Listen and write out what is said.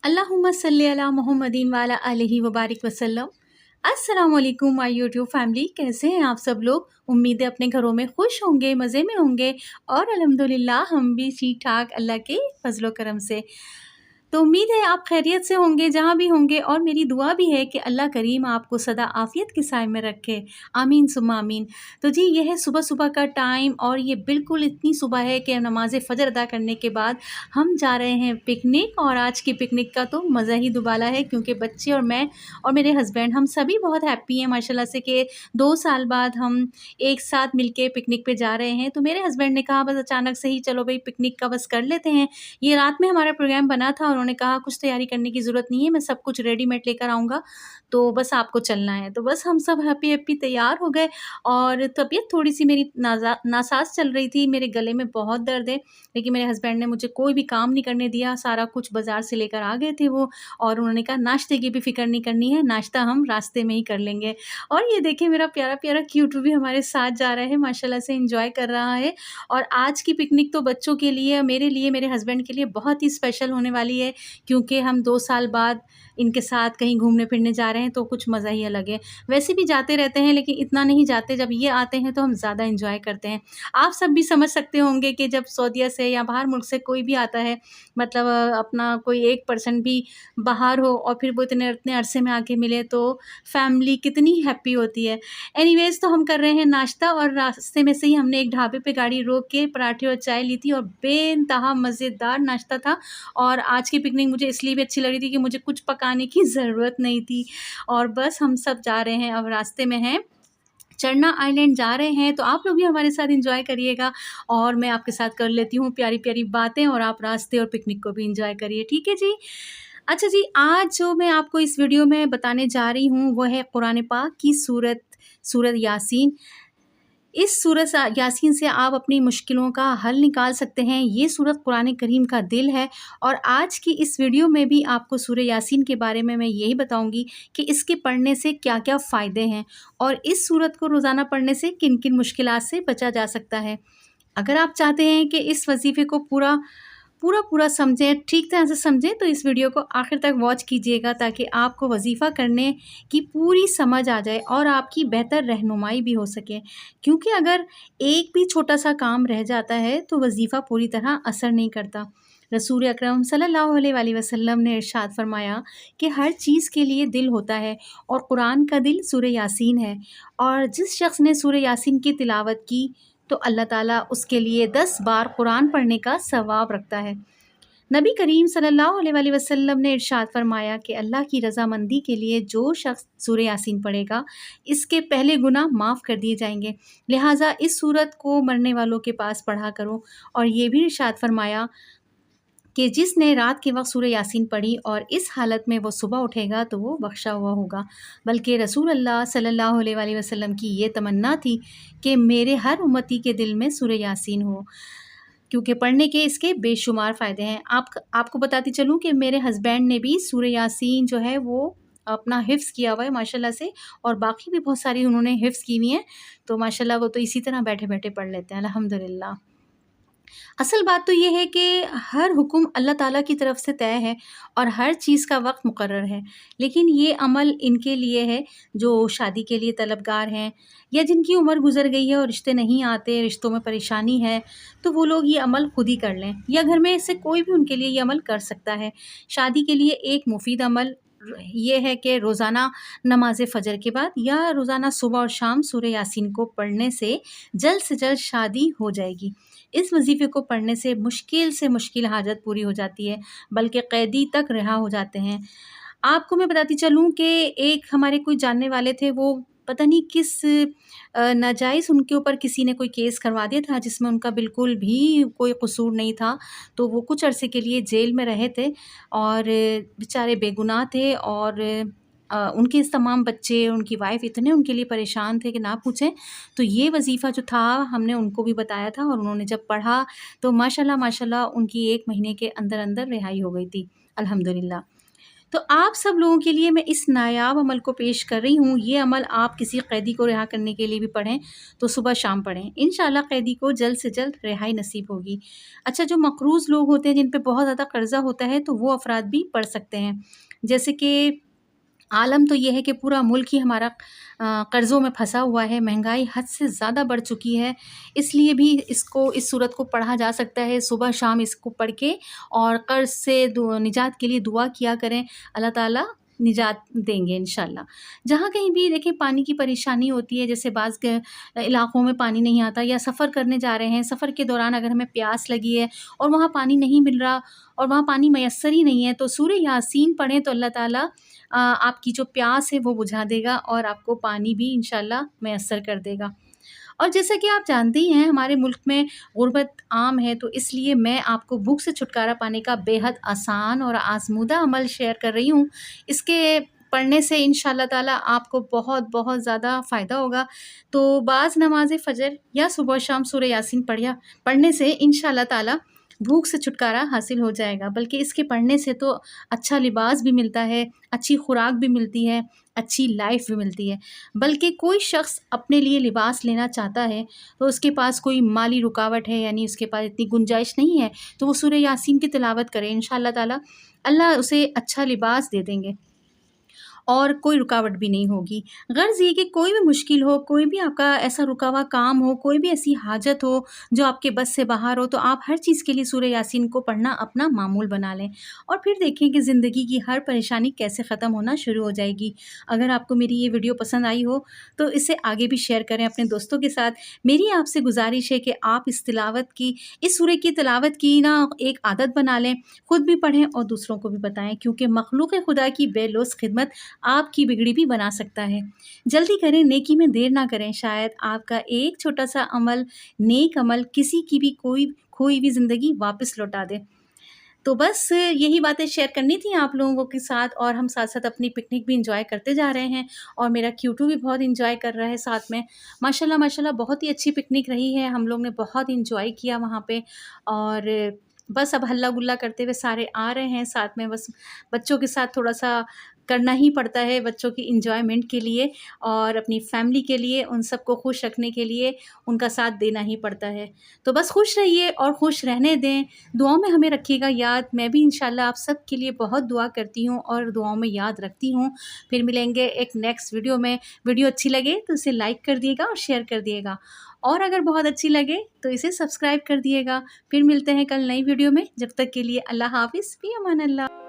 अल्लाहुम्मा सल्ली अला मुहम्मदिन व अला आलिहि व बारिक वसल्लम। अस्सलाम वालेकुम माय यूट्यूब फैमिली, कैसे हैं आप सब लोग। उम्मीद है अपने घरों में खुश होंगे, मज़े में होंगे और अल्हम्दुलिल्लाह हम भी ठीक ठाक अल्लाह के फजलो करम से। तो उम्मीद है आप खैरियत से होंगे जहाँ भी होंगे, और मेरी दुआ भी है कि अल्लाह करीम आपको सदा आफ़ियत के साए में रखे। आमीन सुम्मा आमीन। तो जी ये है सुबह सुबह का टाइम, और ये बिल्कुल इतनी सुबह है कि नमाज़ फ़जर अदा करने के बाद हम जा रहे हैं पिकनिक। और आज की पिकनिक का तो मज़ा ही दुबाला है, क्योंकि बच्चे और मैं और मेरे हस्बैंड हम सभी बहुत हैप्पी हैं माशाल्लाह से कि 2 साल बाद हम एक साथ मिलके पिकनिक पे जा रहे हैं। तो मेरे हस्बैंड ने कहा बस अचानक से ही चलो भई पिकनिक का बस कर लेते हैं। ये रात में हमारा प्रोग्राम बना था, उन्होंने कहा कुछ तैयारी करने की ज़रूरत नहीं है, मैं सब कुछ रेडीमेड लेकर आऊँगा, तो बस आपको चलना है। तो बस हम सब हैप्पी-हैप्पी तैयार हो गए, और तबीयत थोड़ी-सी मेरी नासाज़ चल रही थी, मेरे गले में बहुत दर्द है, लेकिन मेरे हस्बैंड ने मुझे कोई भी काम नहीं करने दिया, सारा कुछ बाज़ार से लेकर आ गए थे वो, और उन्होंने कहा नाश्ते की भी फ़िक्र नहीं करनी है, नाश्ता हम रास्ते में ही कर लेंगे। और ये देखिए मेरा प्यारा-प्यारा क्यूट भी हमारे साथ जा रहा है, माशाल्लाह से एन्जॉय कर रहा है। और आज की पिकनिक तो बच्चों के लिए, मेरे लिए, मेरे हस्बैंड के लिए बहुत ही स्पेशल होने वाली है, क्योंकि हम 2 साल बाद इनके साथ कहीं घूमने-फिरने जा रहे हैं, तो कुछ मज़ा ही अलग है। वैसे भी जाते रहते हैं, लेकिन इतना नहीं जाते, जब ये आते हैं तो हम ज़्यादा एन्जॉय करते हैं। आप सब भी समझ सकते होंगे कि जब सऊदीया से या बाहर मुल्क से कोई भी आता है, मतलब अपना कोई एक पर्सन भी बाहर हो और फिर वो इतने इतने अरसे में आके मिले, तो फैमिली कितनी हैप्पी होती है। एनीवेज़ तो हम कर रहे हैं नाश्ता, और रास्ते में से ही हमने एक ढाबे पे गाड़ी रोक के पराठे और चाय ली थी, और बेइंतहा मज़ेदार नाश्ता था। और आज की पिकनिक मुझे इसलिए भी अच्छी लग रही थी कि मुझे कुछ पकाने की ज़रूरत नहीं थी। और बस हम सब जा रहे हैं, अब रास्ते में हैं, चरना आइलैंड जा रहे हैं, तो आप लोग भी हमारे साथ एंजॉय करिएगा, और मैं आपके साथ कर लेती हूँ प्यारी-प्यारी बातें, और आप रास्ते और पिकनिक को भी एंजॉय करिए, ठीक है जी? अच्छा जी, आज जो मैं आपको इस वीडियो में बताने जा रही हूँ, वो है कुरान पाक की सूरत यासीन। इस सूरत यासीन से आप अपनी मुश्किलों का हल निकाल सकते हैं। ये सूरत कुरान करीम का दिल है, और आज की इस वीडियो में भी आपको सूरह यासीन के बारे में मैं यही बताऊंगी कि इसके पढ़ने से क्या-क्या फ़ायदे हैं, और इस सूरत को रोज़ाना पढ़ने से किन-किन मुश्किलात से बचा जा सकता है। अगर आप चाहते हैं कि इस वजीफ़े को पूरा समझें, ठीक तरह से समझें, तो इस वीडियो को आखिर तक वॉच कीजिएगा, ताकि आपको वजीफ़ा करने की पूरी समझ आ जाए और आपकी बेहतर रहनुमाई भी हो सके। क्योंकि अगर एक भी छोटा-सा काम रह जाता है, तो वजीफ़ा पूरी तरह असर नहीं करता। रसूल अकरम सल्लल्लाहु अलैहि वसल्लम ने इरशाद फरमाया कि हर चीज़ के लिए दिल होता है, और कुरान का दिल सूरह यासीन है। और जिस शख्स ने सूरह यासीन की तिलावत की, तो अल्लाह ताला उसके लिए 10 बार कुरान पढ़ने का सवाब रखता है। नबी करीम सल्लल्लाहु अलैहि वसल्लम ने इरशाद फरमाया कि अल्लाह की रज़ामंदी के लिए जो शख्स सूरह यासीन पढ़ेगा, इसके पहले गुनाह माफ़ कर दिए जाएंगे। लिहाजा इस सूरत को मरने वालों के पास पढ़ा करो। और ये भी इरशाद फरमाया कि जिसने रात के वक्त सूरह यासीन पढ़ी और इस हालत में वो सुबह उठेगा, तो वो बख्शा हुआ होगा। बल्कि रसूल अल्लाह सल्लल्लाहु अलैहि वसल्लम की ये तमन्ना थी कि मेरे हर उम्मती के दिल में सूरह यासीन हो, क्योंकि पढ़ने के इसके बेशुमार फ़ायदे हैं। आपको बताती चलूँ कि मेरे हस्बैंड ने भी सूरह यासीन जो है वो अपना हिफ्ज़ किया हुआ है माशाल्लाह से, और बाकी भी बहुत सारी उन्होंने हिफ्ज़ की हुई हैं। तो माशाल्लाह वो तो इसी तरह बैठे-बैठे पढ़ लेते हैं, अल्हम्दुलिल्लाह। असल बात तो ये है कि हर हुक्म अल्लाह ताला की तरफ से तय है, और हर चीज़ का वक्त मुकर्रर है। लेकिन ये अमल इनके लिए है जो शादी के लिए तलबगार हैं, या जिनकी उम्र गुजर गई है और रिश्ते नहीं आते, रिश्तों में परेशानी है, तो वो लोग ये अमल खुद ही कर लें, या घर में से कोई भी उनके लिए ये अमल कर सकता है। शादी के लिए एक मुफीद अमल ये है कि रोज़ाना नमाज फ़जर के बाद या रोज़ाना सुबह और शाम सूरह यासीन को पढ़ने से जल्द शादी हो जाएगी। इस वजीफ़े को पढ़ने से मुश्किल हाजत पूरी हो जाती है, बल्कि कैदी तक रिहा हो जाते हैं। आपको मैं बताती चलूँ कि एक हमारे कोई जानने वाले थे, वो पता नहीं किस नाजायज़ उनके ऊपर किसी ने कोई केस करवा दिया था, जिसमें उनका बिल्कुल भी कोई कसूर नहीं था। तो वो कुछ अरसे के लिए जेल में रहे थे, और बेचारे बेगुनाह थे, और उनके तमाम बच्चे, उनकी वाइफ़ इतने उनके लिए परेशान थे कि ना पूछें। तो ये वजीफ़ा जो था हमने उनको भी बताया था, और उन्होंने जब पढ़ा तो माशाल्लाह माशाल्लाह उनकी 1 महीने के अंदर-अंदर रिहाई हो गई थी, अल्हम्दुलिल्लाह। तो आप सब लोगों के लिए मैं इस नायाब अमल को पेश कर रही हूँ। ये अमल आप किसी कैदी को रिहा करने के लिए भी पढ़ें तो सुबह शाम पढ़ें। इंशाल्लाह कैदी को जल्द से जल्द रिहाई नसीब होगी। अच्छा, जो मकरूज़ लोग होते हैं जिन पे बहुत ज़्यादा कर्ज़ा होता है तो वो अफ़राद भी पढ़ सकते हैं। जैसे कि आलम तो ये है कि पूरा मुल्क ही हमारा कर्ज़ों में फँसा हुआ है, महंगाई हद से ज़्यादा बढ़ चुकी है, इसलिए भी इस सूरत को पढ़ा जा सकता है। सुबह शाम इसको पढ़ के और कर्ज़ से निजात के लिए दुआ किया करें, अल्लाह ताला निजात देंगे इंशाल्लाह। जहाँ कहीं भी देखिए पानी की परेशानी होती है, जैसे बाज़ के इलाकों में पानी नहीं आता या सफ़र करने जा रहे हैं, सफ़र के दौरान अगर हमें प्यास लगी है और वहाँ पानी नहीं मिल रहा और वहाँ पानी मैसर ही नहीं है, तो सूरह यासीन पढ़ें तो अल्लाह ताला आपकी जो प्यास है वो बुझा देगा और आपको पानी भी इंशाल्लाह मैसर कर देगा। और जैसा कि आप जानते ही हैं हमारे मुल्क में गुर्बत आम है, तो इसलिए मैं आपको भूख से छुटकारा पाने का बेहद आसान और आज़मूदा अमल शेयर कर रही हूँ। इसके पढ़ने से इंशाल्लाह ताला आपको बहुत ज़्यादा फ़ायदा होगा। तो बाज़ नमाज़ फ़जर या सुबह शाम सूरह यासीन पढ़ने से इंशाल्लाह ताला भूख से छुटकारा हासिल हो जाएगा। बल्कि इसके पढ़ने से तो अच्छा लिबास भी मिलता है, अच्छी खुराक भी मिलती है, अच्छी लाइफ़ भी मिलती है। बल्कि कोई शख़्स अपने लिए लिबास लेना चाहता है, तो उसके पास कोई माली रुकावट है, यानी उसके पास इतनी गुंजाइश नहीं है, तो वो सूरह यासीन की तिलावत करे, इंशाअल्लाह ताला अल्लाह उसे अच्छा लिबास दे देंगे और कोई रुकावट भी नहीं होगी। गर्ज़ ये कि कोई भी मुश्किल हो, कोई भी आपका ऐसा रुका हुआ काम हो, कोई भी ऐसी हाजत हो जो आपके बस से बाहर हो, तो आप हर चीज़ के लिए सूरह यासीन को पढ़ना अपना मामूल बना लें और फिर देखें कि ज़िंदगी की हर परेशानी कैसे ख़त्म होना शुरू हो जाएगी। अगर आपको मेरी ये वीडियो पसंद आई हो तो इसे आगे भी शेयर करें अपने दोस्तों के साथ। मेरी आपसे गुज़ारिश है कि आप इस सूरह की तिलावत की ना एक आदत बना लें, खुद भी पढ़ें और दूसरों को भी बताएँ, क्योंकि मखलूक़ खुदा की बेलौस खिदमत आपकी बिगड़ी भी बना सकता है। जल्दी करें, नेकी में देर ना करें, शायद आपका एक छोटा-सा अमल, नेक अमल किसी की भी कोई खोई हुई ज़िंदगी वापस लौटा दे। तो बस यही बातें शेयर करनी थी आप लोगों के साथ और हम साथ-साथ अपनी पिकनिक भी एन्जॉय करते जा रहे हैं और मेरा क्यूटू भी बहुत एन्जॉय कर रहा है साथ में। माशाल्लाह, माशाल्लाह बहुत ही अच्छी पिकनिक रही है, हम लोग ने बहुत एन्जॉय किया वहाँ पे और बस अब हल्ला-गुल्ला करते हुए सारे आ रहे हैं साथ में। बस बच्चों के साथ थोड़ा-सा करना ही पड़ता है बच्चों की एन्जॉयमेंट के लिए और अपनी फैमिली के लिए, उन सबको खुश रखने के लिए उनका साथ देना ही पड़ता है। तो बस खुश रहिए और खुश रहने दें, दुआओं में हमें रखिएगा याद। मैं भी इंशाल्लाह आप सब के लिए बहुत दुआ करती हूँ और दुआओं में याद रखती हूँ। फिर मिलेंगे एक नेक्स्ट वीडियो में। वीडियो अच्छी लगे तो इसे लाइक कर दिएगा और शेयर कर दिएगा और अगर बहुत अच्छी लगे तो इसे सब्सक्राइब कर दिएगा। फिर मिलते हैं कल नई वीडियो में, जब तक के लिए अल्लाह हाफ़िज़, फ़ी अमान अल्लाह।